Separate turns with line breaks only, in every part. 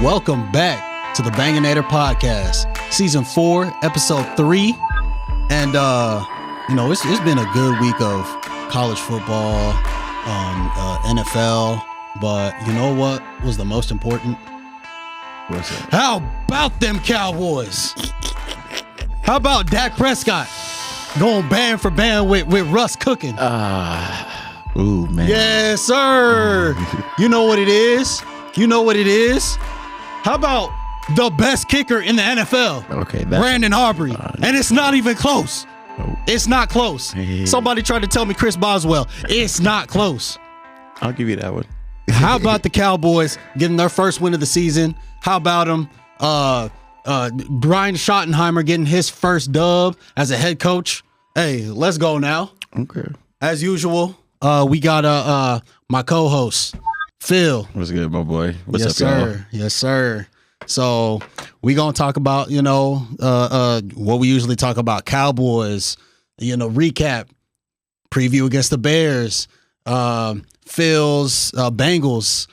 Welcome back to the Banganator podcast, season 4, episode 3. And, it's been a good week of college football, NFL. But you know what was the most important?
What's that?
How about them Cowboys? How about Dak Prescott going band for band with Russ cooking?
Ooh, man.
Yes, sir. You know what it is? How about the best kicker in the NFL?
Okay,
Brandon Aubrey. And it's not even close.
Nope.
It's not close.
Hey.
Somebody tried to tell me Chris Boswell. It's not close.
I'll give you that one.
How about the Cowboys getting their first win of the season? How about them? Brian Schottenheimer getting his first dub as a head coach. Hey, let's go now.
Okay.
As usual, we got my co-host, Phil.
What's good, my boy? What's
Yes,
up,
sir.
y'all?
Yes, sir. So we gonna talk about, what we usually talk about: Cowboys, recap, preview against the Bears, Phil's Bengals,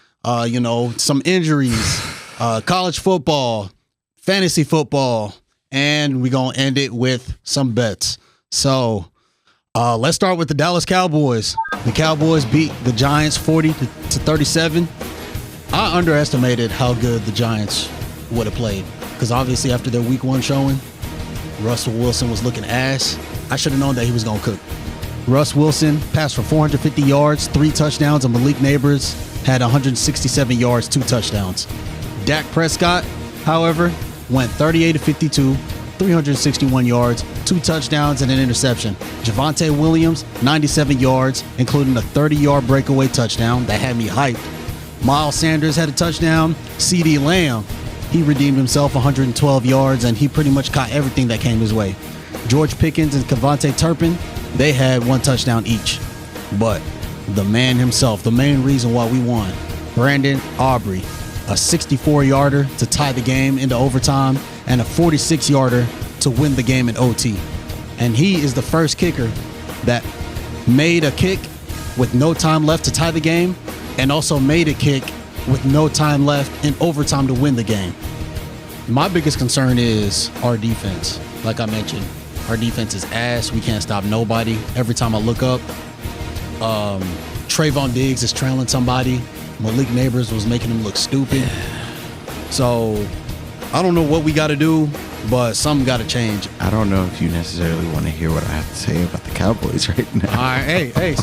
some injuries, college football, fantasy football, and we gonna end it with some bets. So let's start with the Dallas Cowboys. The Cowboys beat the Giants 40-37. I underestimated how good the Giants would have played because obviously after their week 1 showing, Russell Wilson was looking ass. I should have known that he was going to cook. Russ Wilson passed for 450 yards, 3 touchdowns, and Malik Neighbors had 167 yards, 2 touchdowns. Dak Prescott, however, went 38-52, 361 yards, 2 touchdowns, and an interception. Javonte Williams, 97 yards, including a 30-yard breakaway touchdown that had me hyped. Miles Sanders had a touchdown. CeeDee Lamb, he redeemed himself, 112 yards, and he pretty much caught everything that came his way. George Pickens and Kevontae Turpin, they had 1 touchdown each. But the man himself, the main reason why we won, Brandon Aubrey, a 64-yarder to tie the game into overtime and a 46-yarder to win the game in OT. And he is the first kicker that made a kick with no time left to tie the game and also made a kick with no time left in overtime to win the game. My biggest concern is our defense. Like I mentioned, our defense is ass. We can't stop nobody. Every time I look up, Trayvon Diggs is trailing somebody. Malik Neighbors was making him look stupid. So I don't know what we got to do, but something got to change.
I don't know if you necessarily want to hear what I have to say about the Cowboys right now.
All right, hey,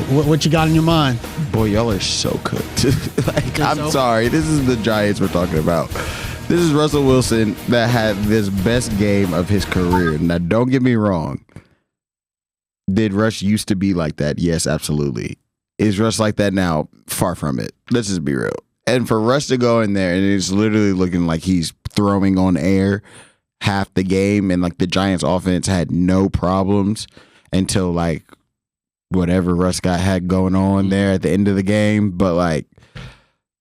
what you got in your mind?
Boy, y'all are so cooked. I'm sorry. This is the Giants we're talking about. This is Russell Wilson that had this best game of his career. Now, don't get me wrong. Did Russ used to be like that? Yes, absolutely. Is Russ like that now? Far from it. Let's just be real. And for Russ to go in there and it's literally looking like he's throwing on air half the game, and like the Giants offense had no problems until like whatever Russ had going on there at the end of the game. But like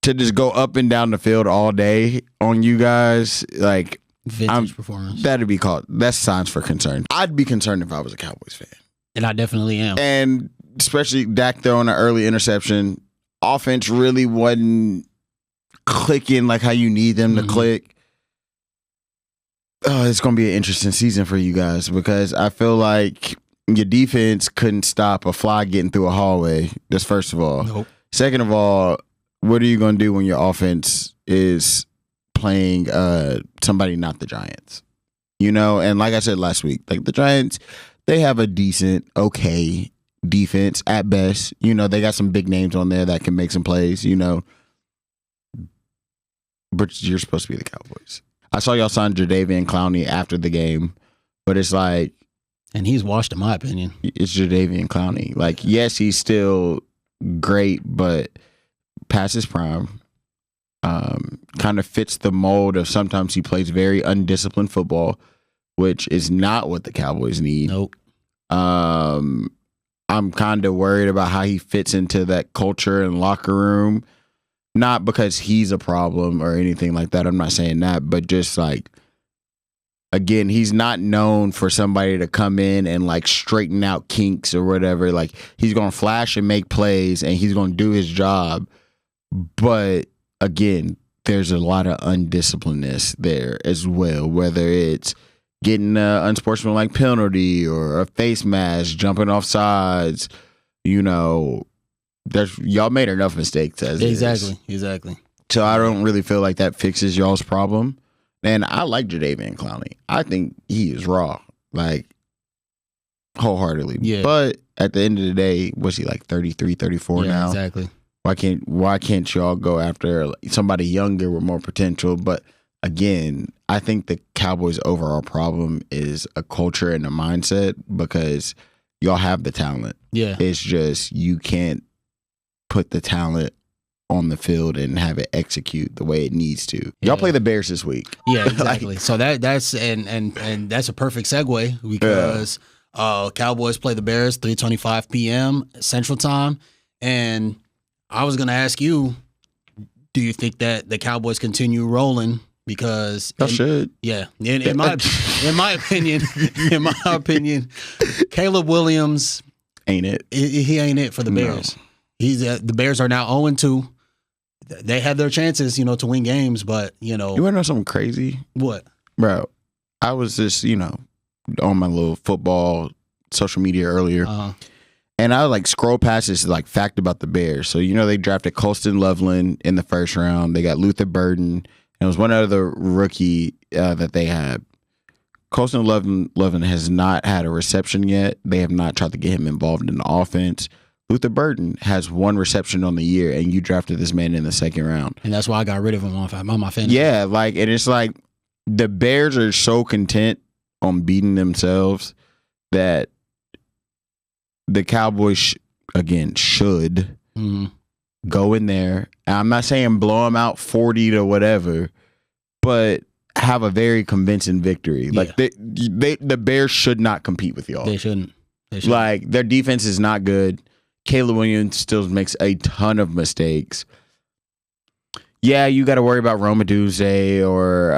to just go up and down the field all day on you guys, like
Vintage performance.
That's signs for concern. I'd be concerned if I was a Cowboys fan.
And I definitely am.
And especially Dak throwing an early interception. Offense really wasn't clicking like how you need them to click. Oh, it's going to be an interesting season for you guys because I feel like your defense couldn't stop a fly getting through a hallway. That's first of all.
Nope.
Second of all, what are you going to do when your offense is playing somebody not the Giants? And like I said last week, like the Giants, they have a decent, okay defense at best. They got some big names on there that can make some plays, but you're supposed to be the Cowboys. I saw y'all sign Jadeveon Clowney after the game, but it's like,
and he's washed in my opinion.
It's Jadeveon Clowney. Like, yes, he's still great, but past his prime, kind of fits the mold of sometimes he plays very undisciplined football, which is not what the Cowboys need.
Nope.
I'm kind of worried about how he fits into that culture and locker room. Not because he's a problem or anything like that. I'm not saying that, but just like, again, he's not known for somebody to come in and like straighten out kinks or whatever. Like, he's going to flash and make plays and he's going to do his job. But again, there's a lot of undisciplinedness there as well, whether it's getting an unsportsmanlike penalty or a face mask, jumping off sides. Y'all made enough mistakes as
Exactly.
So I don't really feel like that fixes y'all's problem. And I like Jadeveon Clowney. I think he is raw, wholeheartedly.
Yeah.
But at the end of the day, was he 33, 34 now?
Exactly.
Why can't y'all go after somebody younger with more potential? But again, I think the Cowboys' overall problem is a culture and a mindset, because y'all have the talent.
Yeah.
It's just you can't put the talent on the field and have it execute the way it needs to. Y'all play the Bears this week.
Yeah, exactly. So that's and that's a perfect segue, because Cowboys play the Bears 3:25 p.m. Central Time, and I was going to ask you, do you think that the Cowboys continue rolling? Because
should.
Yeah, in my opinion, Caleb Williams
ain't it.
He ain't it for the Bears. The Bears are now 0-2. They had their chances, to win games, but
You want to know something crazy?
What,
bro? I was just on my little football social media earlier. And I scroll past this fact about the Bears. So they drafted Colston Loveland in the first round. They got Luther Burden. And it was one other rookie that they had. Colston Loveland has not had a reception yet. They have not tried to get him involved in the offense. Luther Burden has one reception on the year, and you drafted this man in the second round.
And that's why I got rid of him on my fantasy.
Yeah, and it's the Bears are so content on beating themselves that the Cowboys, should go in there. And I'm not saying blow them out 40 to whatever, but have a very convincing victory.
Yeah.
The Bears should not compete with y'all.
They shouldn't.
Their defense is not good. Caleb Williams still makes a ton of mistakes. Yeah, you got to worry about Roma Duze or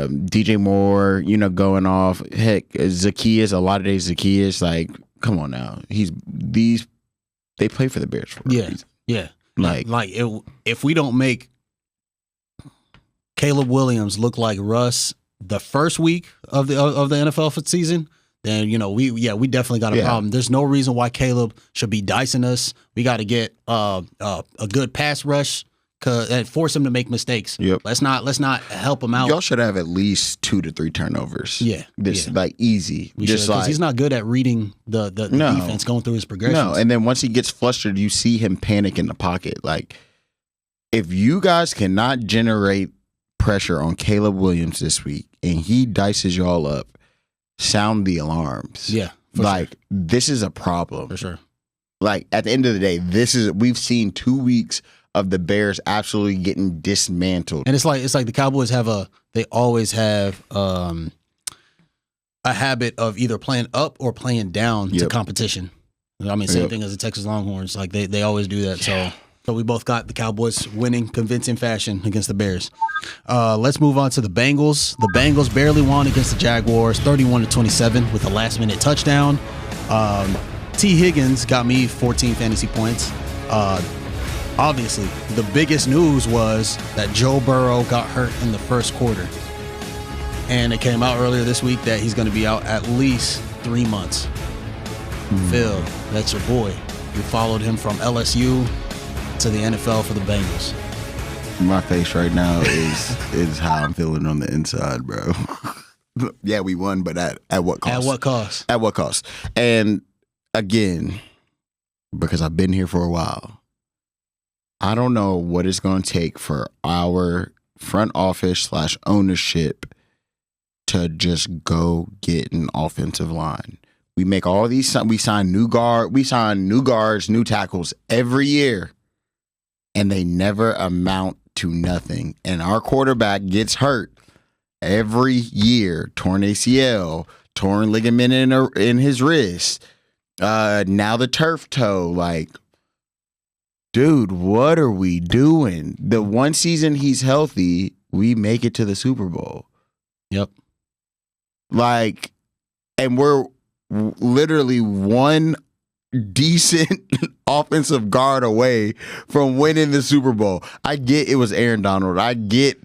DJ Moore, going off. Heck, Zacchaeus, a lot of days Zacchaeus, come on now. They play for the Bears for a reason.
Yeah. If we don't make Caleb Williams look like Russ the first week of the NFL season, then we definitely got a problem. There's no reason why Caleb should be dicing us. We got to get a good pass rush and force him to make mistakes.
Yep.
Let's not help him out.
Y'all should have at least 2 to 3 turnovers.
Yeah.
Easy.
We just because he's not good at reading the defense going through his progressions.
No, and then once he gets flustered, you see him panic in the pocket. If you guys cannot generate pressure on Caleb Williams this week and he dices y'all up, sound the alarms.
Yeah.
This is a problem.
For sure.
At the end of the day, we've seen 2 weeks of the Bears absolutely getting dismantled.
And it's like the Cowboys always have a habit of either playing up or playing down to competition. Same thing as the Texas Longhorns. They always do that. So we both got the Cowboys winning convincing fashion against the Bears. Let's move on to the Bengals. The Bengals barely won against the Jaguars, 31-27 with a last-minute touchdown. T. Higgins got me 14 fantasy points. Obviously, the biggest news was that Joe Burrow got hurt in the first quarter. And it came out earlier this week that he's going to be out at least 3 months. Phil, that's your boy. You followed him from LSU to the NFL for the Bengals.
My face right now is how I'm feeling on the inside, bro. Yeah, we won, but at what cost?
At what cost?
At what cost? And again, because I've been here for a while, I don't know what it's going to take for our front office / ownership to just go get an offensive line. We make all these. We sign new guards, new tackles every year, and they never amount to nothing. And our quarterback gets hurt every year. Torn ACL, torn ligament in his wrist. Now the turf toe. Dude, what are we doing? The one season he's healthy, we make it to the Super Bowl.
Yep.
And we're literally one decent offensive guard away from winning the Super Bowl. I get it was Aaron Donald. I get,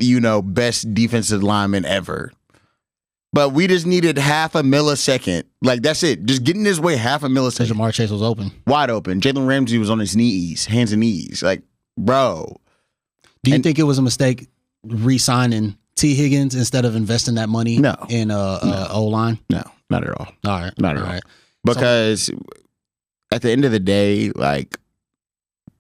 best defensive lineman ever. But we just needed half a millisecond. Like, that's it. Just getting his way half a millisecond.
Jamar Chase was open.
Wide open. Jalen Ramsey was on his knees, hands and knees. Like, bro.
Do you think it was a mistake re-signing T. Higgins instead of investing that money in O-line?
No, not at all.
All right.
Not at all. Because at the end of the day, like,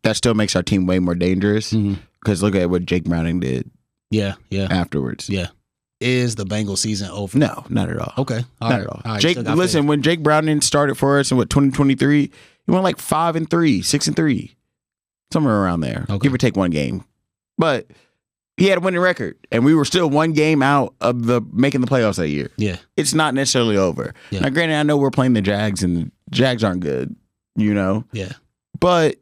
that still makes our team way more dangerous. Because look at what Jake Browning did.
Yeah.
Afterwards.
Yeah. Is the Bengals season over?
No, not at all.
Okay.
Not at all. Jake, listen, when Jake Browning started for us in 2023, he went like 5-3, 6-3. Somewhere around there. Okay. Give or take one game. But he had a winning record, and we were still one game out of making the playoffs that year.
Yeah.
It's not necessarily over. Yeah. Now, granted, I know we're playing the Jags, and the Jags aren't good,
Yeah.
But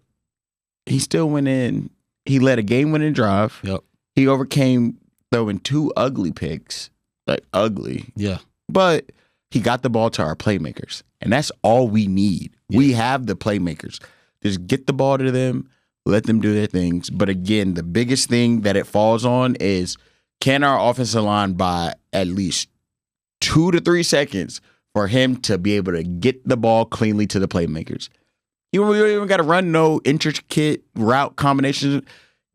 he still went in. He led a game-winning drive.
Yep.
He overcame throwing 2 ugly picks. Like, ugly.
Yeah.
But he got the ball to our playmakers, and that's all we need. Yeah. We have the playmakers. Just get the ball to them. Let them do their things. But again, the biggest thing that it falls on is, can our offensive line buy at least 2 to 3 seconds for him to be able to get the ball cleanly to the playmakers? We don't even got to run no intricate route combinations.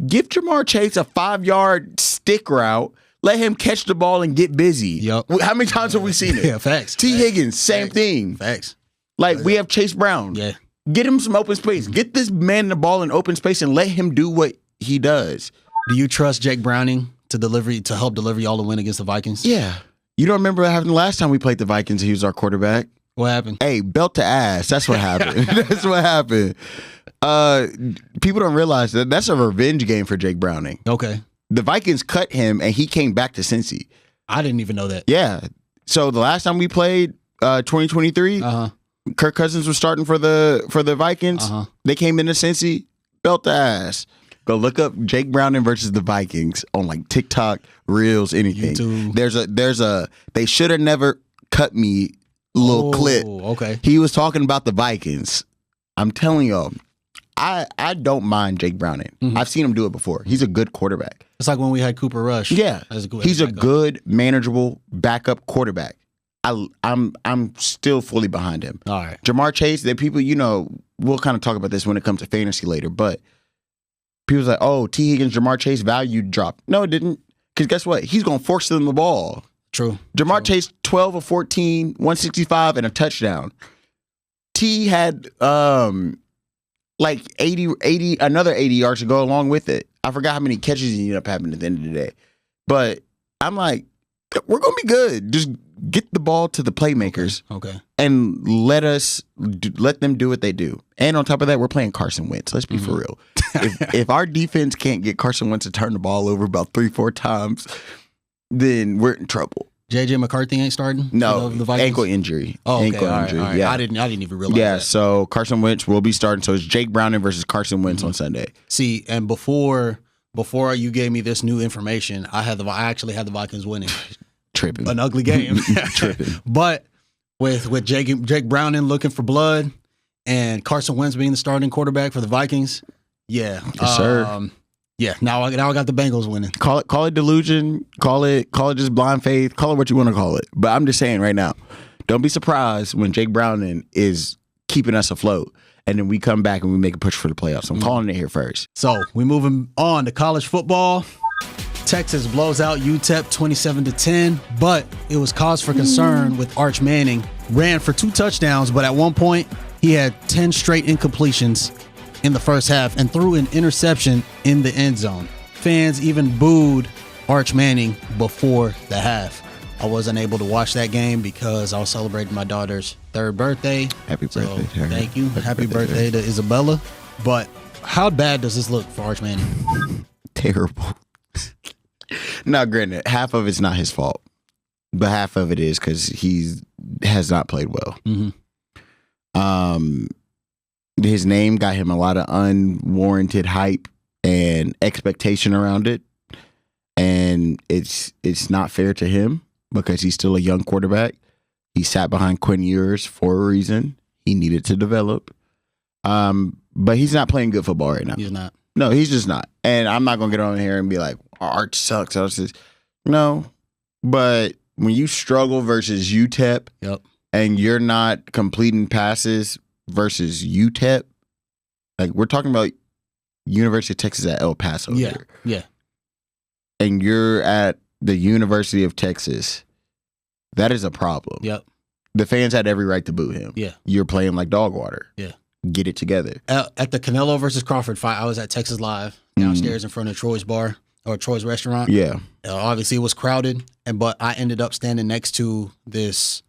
Give Jamar Chase a 5-yard stick route. Let him catch the ball and get busy.
Yep.
How many times have we seen it?
Yeah, facts.
T. Higgins, same thing.
Facts.
Like, we have Chase Brown.
Yeah.
Get him some open space. Get this man the ball in open space and let him do what he does.
Do you trust Jake Browning to help deliver y'all to win against the Vikings?
Yeah. You don't remember what happened the last time we played the Vikings and he was our quarterback?
What happened?
Hey, belt to ass. That's what happened. That's what happened. People don't realize that that's a revenge game for Jake Browning.
Okay.
The Vikings cut him and he came back to Cincy.
I didn't even know that.
Yeah. So the last time we played 2023, Kirk Cousins was starting for the Vikings. They came into Cincy, belt the ass. Go look up Jake Browning versus the Vikings on like TikTok, Reels, anything. YouTube. There's a they should have never cut me little clip.
Okay.
He was talking about the Vikings. I'm telling y'all, I don't mind Jake Browning. I've seen him do it before. He's a good quarterback.
It's like when we had Cooper Rush.
Yeah. He's a good, manageable backup quarterback. I'm still fully behind him.
All right.
Jamar Chase, that people, we'll kind of talk about this when it comes to fantasy later, but people's like, oh, T. Higgins, Jamar Chase value dropped. No, it didn't. Because guess what? He's going to force them the ball.
True.
Jamar Chase, 12 of 14, 165, and a touchdown. T had like 80, another 80 yards to go along with it. I forgot how many catches he ended up having at the end of the day. But I'm like, we're going to be good. Just get the ball to the playmakers.
Okay.
And let them do what they do. And on top of that, we're playing Carson Wentz. Let's be for real. If our defense can't get Carson Wentz to turn the ball over about 3-4 times, then we're in trouble.
J.J. McCarthy ain't starting?
No,
the Vikings?
ankle injury.
Oh, okay.
Ankle injury.
All right.
Yeah.
I didn't even realize that.
Yeah, so Carson Wentz will be starting. So it's Jake Browning versus Carson Wentz on Sunday.
See, and before you gave me this new information, I actually had the Vikings winning.
Tripping.
An ugly game.
Tripping.
But with Jake Browning looking for blood and Carson Wentz being the starting quarterback for the Vikings, yeah.
Yes, sir.
Yeah, now I got the Bengals winning.
Call it delusion, call it just blind faith, call it what you want to call it. But I'm just saying right now, don't be surprised when Jake Browning is keeping us afloat and then we come back and we make a push for the playoffs. I'm calling it here first.
So we moving on to college football. Texas blows out UTEP 27-10, but it was cause for concern with Arch Manning. Ran for 2 touchdowns, but at one point he had 10 straight incompletions in the first half and threw an interception in the end zone. Fans even booed Arch Manning before the half. I wasn't able to watch that game because I was celebrating my daughter's 3rd birthday.
Happy birthday to her.
Thank you. Happy birthday to Isabella. But how bad does this look for Arch Manning?
Terrible. Now, granted, half of it's not his fault, but half of it is because he has not played well. His name got him a lot of unwarranted hype and expectation around it, and it's not fair to him because he's still a young quarterback. He sat behind Quinn Ewers for a reason. He needed to develop. But he's not playing good football right now.
He's not.
No, he's just not. And I'm not going to get on here and be like, Arch sucks. No. But when you struggle versus UTEP and you're not completing passes versus UTEP, like we're talking about University of Texas at El Paso here.
Yeah. And
you're at the University of Texas, that is a problem.
Yep.
The fans had every right to boo him.
Yeah.
You're playing like dog water.
Yeah.
Get it together.
At the Canelo versus Crawford fight, I was at Texas Live downstairs in front of Troy's bar or Troy's restaurant.
Yeah.
Obviously, it was crowded, but I ended up standing next to this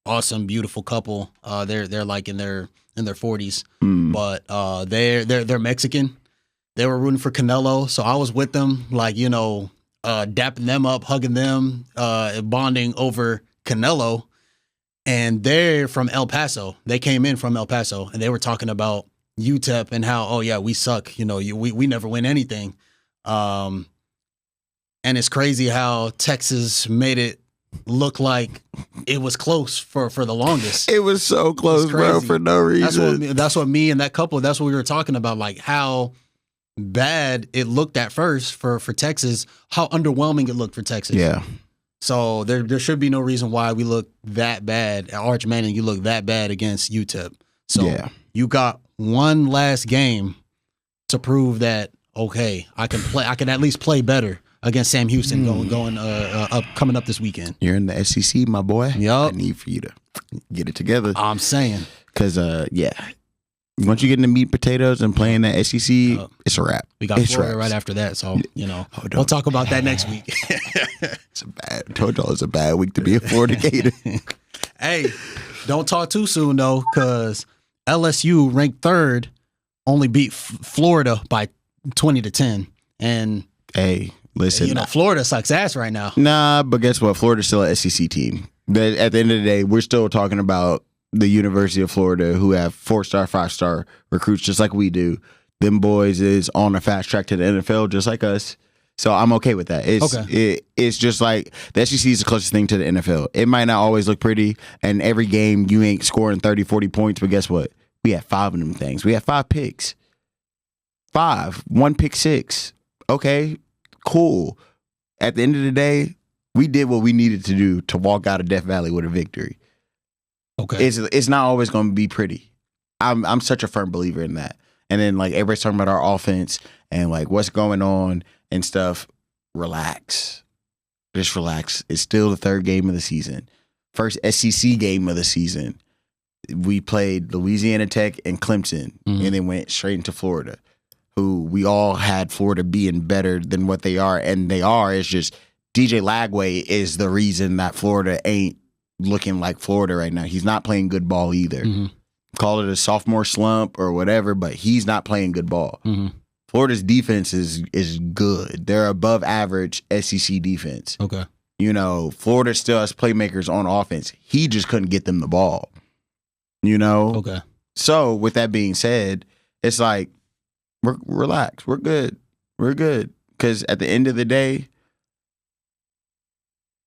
awesome, beautiful couple. They're like in their 40s, but they're Mexican. They were rooting for Canelo, so I was with them, like dapping them up, hugging them, bonding over Canelo. And they're from El Paso. They came in from El Paso, and they were talking about UTEP and how, oh yeah, we suck. We never win anything. And it's crazy how Texas made it look like it was close for the longest.
It was so close, bro, for no reason.
That's what me and that couple. That's what we were talking about, like how bad it looked at first for Texas, how underwhelming it looked for Texas.
Yeah.
So there should be no reason why we look that bad. Arch Manning, you look that bad against UTEP. So you got one last game to prove that, okay, I can at least play better against Sam Houston coming up this weekend.
You're in the SEC, my boy.
Yep.
I need for you to get it together.
I'm saying.
Because, once you get into meat and potatoes and playing that SEC, it's a wrap.
We got Florida right after that, so we'll talk about that next week.
I told y'all it's a bad week to be a Florida Gator.
Hey, don't talk too soon though, because LSU ranked third, only beat Florida by 20-10, and
hey, listen,
Florida sucks ass right now.
Nah, but guess what? Florida's still an SEC team. At the end of the day, we're still talking about the University of Florida, who have 4-star, 5-star recruits just like we do. Them boys is on a fast track to the NFL just like us. So I'm okay with that. It's just like the SEC is the closest thing to the NFL. It might not always look pretty, and every game you ain't scoring 30, 40 points, but guess what? We had 5 of them things. We had 5 picks. 5. 1 pick 6. Okay, cool. At the end of the day, we did what we needed to do to walk out of Death Valley with a victory.
Okay.
It's not always going to be pretty. I'm such a firm believer in that. And then like everybody's talking about our offense and like what's going on and stuff. Relax. Just relax. It's still the 3rd game of the season. First SEC game of the season. We played Louisiana Tech and Clemson and then went straight into Florida, who we all had Florida being better than what they are. And they are. It's just DJ Lagway is the reason that Florida ain't looking like Florida right now. He's not playing good ball either. Call it a sophomore slump or whatever, but he's not playing good ball. Florida's defense is good. They're above average SEC defense.
Okay.
Florida still has playmakers on offense. He just couldn't get them the ball.
Okay.
So with that being said, it's like we're relaxed. We're good. We're good. Because at the end of the day,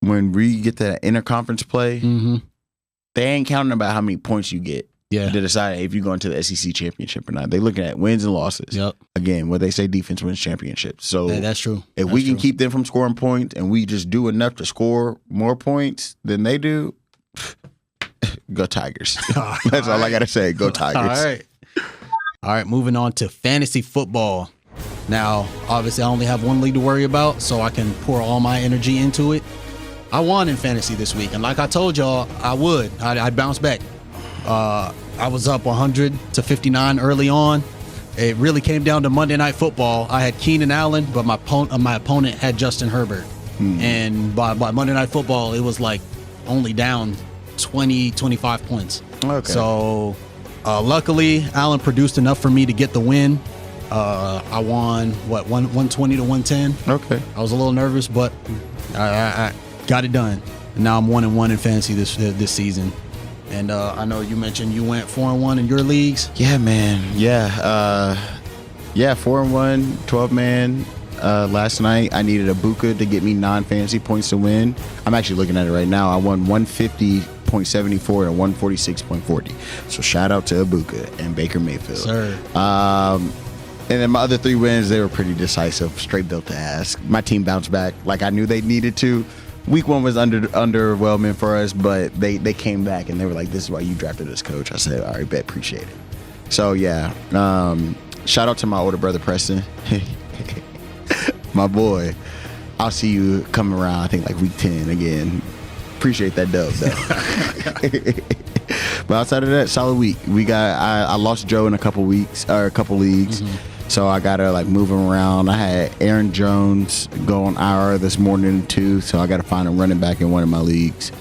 when we get to that interconference play, they ain't counting about how many points you get to decide if you go into the SEC championship or not. They looking at wins and losses.
Yep.
Again, what they say, defense wins championships. So
that's true.
If we can keep them from scoring points and we just do enough to score more points than they do, go Tigers. That's all I got to say. Go Tigers.
All right. Moving on to fantasy football. Now, obviously, I only have one league to worry about, so I can pour all my energy into it. I won in fantasy this week, and like I told y'all, I'd bounce back. I was up 100-59 early on. It really came down to Monday Night Football. I had Keenan Allen, but my opponent had Justin Herbert. And by Monday Night Football, it was like only down 20, 25 points.
Okay.
So luckily, Allen produced enough for me to get the win. I won, 120 to 110.
Okay.
I was a little nervous, but I got it done. And now I'm 1-1 in fantasy this season. And I know you mentioned you went 4-1 in your leagues.
Yeah, man. Yeah. 4-1, 12-man. Last night, I needed a Buka to get me non-fantasy points to win. I'm actually looking at it right now. I won 150.5 148.74 and 146.40. So shout out to Ibuka and Baker Mayfield.
Sir.
And then my other 3 wins, they were pretty decisive, straight built to ask. My team bounced back like I knew they needed to. Week 1 was underwhelming for us, but they came back and they were like, this is why you drafted this coach. I said, all right, bet, appreciate it. So, yeah, shout out to my older brother, Preston. My boy. I'll see you coming around, I think, like week 10 again. Appreciate that dub, though. But outside of that, solid week. I lost Joe in a couple leagues. So I gotta like move him around. I had Aaron Jones go on IR this morning too, so I gotta find a running back in one of my leagues.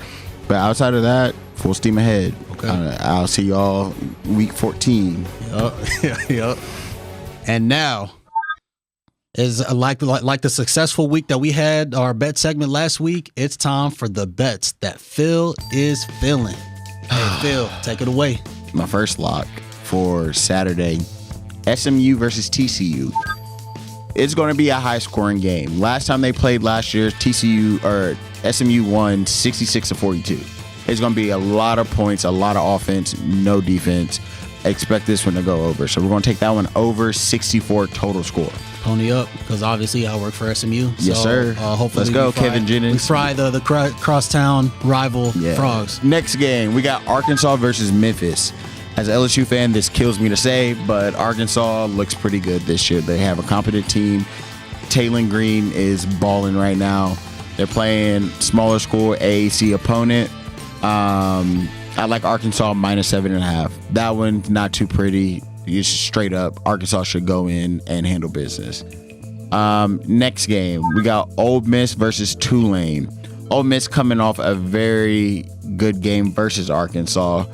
But outside of that, full steam ahead. Okay. I'll see y'all week 14.
Yep. And now is like the successful week that we had our bet segment last week. It's time for the bets that Phil is feeling. Hey Phil, take it away.
My first lock for Saturday. SMU versus TCU. It's going to be a high-scoring game. Last time they played last year, SMU won 66-42. It's going to be a lot of points, a lot of offense, no defense. Expect this one to go over. So we're going to take that one over 64 total score.
Pony up, because obviously I work for SMU.
Yes, sir.
Hopefully
let's go, Kevin Jennings.
We fry the crosstown rival frogs.
Next game, we got Arkansas versus Memphis. As an LSU fan, this kills me to say, but Arkansas looks pretty good this year. They have a competent team. Taylor Green is balling right now. They're playing smaller school AAC opponent. I like Arkansas minus 7.5. That one, not too pretty. It's straight up. Arkansas should go in and handle business. Next game, we got Ole Miss versus Tulane. Ole Miss coming off a very good game versus Arkansas.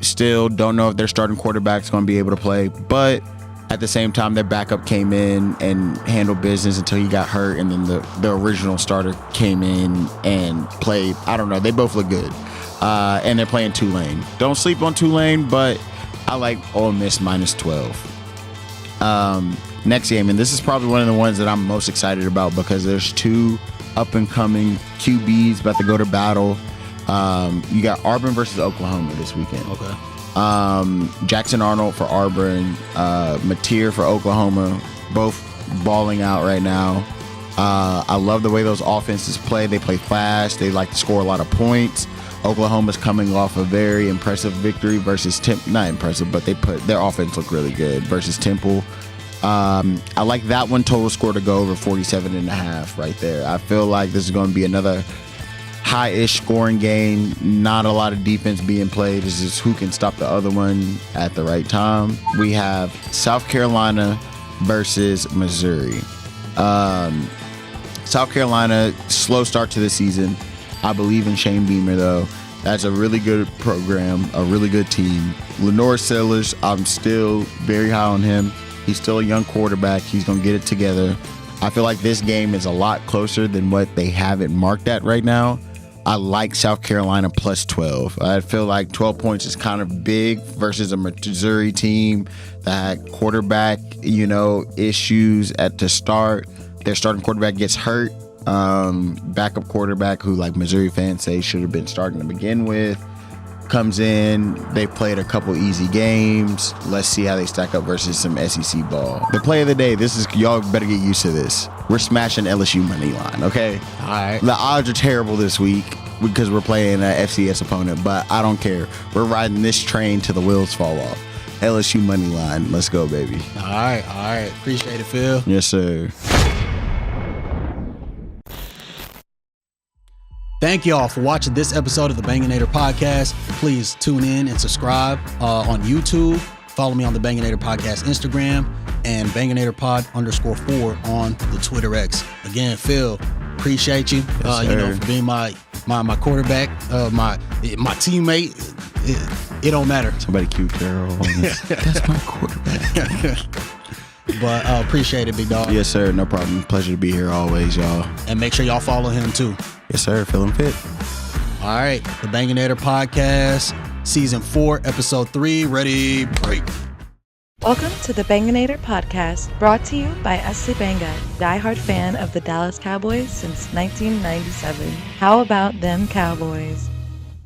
Still don't know if their starting quarterback's going to be able to play, but at the same time, their backup came in and handled business until he got hurt, and then the original starter came in and played. I don't know. They both look good, and they're playing Tulane. Don't sleep on Tulane, but I like Ole Miss minus 12. Next game, and this is probably one of the ones that I'm most excited about because there's 2 up-and-coming QBs about to go to battle. You got Auburn versus Oklahoma this weekend.
Okay.
Jackson Arnold for Auburn, Mateer for Oklahoma, both balling out right now. I love the way those offenses play. They play fast. They like to score a lot of points. Oklahoma's coming off a very impressive victory versus not impressive, but their offense look really good versus Temple. I like that one total score to go over 47.5 right there. I feel like this is going to be another high-ish scoring game. Not a lot of defense being played. This is who can stop the other one at the right time. We have South Carolina versus Missouri. South Carolina, slow start to the season. I believe in Shane Beamer, though. That's a really good program, a really good team. Lenore Sellers, I'm still very high on him. He's still a young quarterback. He's going to get it together. I feel like this game is a lot closer than what they have it marked at right now. I like South Carolina plus 12. I feel like 12 points is kind of big versus a Missouri team that had quarterback, issues at the start. Their starting quarterback gets hurt. Backup quarterback who like Missouri fans say should have been starting to begin with comes in. They played a couple easy games. Let's see how they stack up versus some SEC ball. The play of the day, y'all better get used to this. We're smashing LSU money line, okay?
All right.
The odds are terrible this week because we're playing an FCS opponent, but I don't care. We're riding this train till the wheels fall off. LSU money line. Let's go, baby.
All right. Appreciate it, Phil.
Yes, sir.
Thank y'all for watching this episode of the Banganator podcast. Please tune in and subscribe on YouTube. Follow me on the Banganator podcast Instagram and Banganator_4 on the Twitter X. Again, Phil, appreciate you.
Yes,
for being my quarterback, my teammate. It don't matter.
Somebody cute Carol. That's my quarterback.
But appreciate it, big dog.
Yes, sir. No problem. Pleasure to be here always, y'all.
And make sure y'all follow him too.
Yes, sir. Feeling fit.
All right. The Banganator Podcast, Season 4, Episode 3. Ready, break.
Welcome to the Banganator Podcast, brought to you by Esli Banga, diehard fan of the Dallas Cowboys since 1997. How about them Cowboys?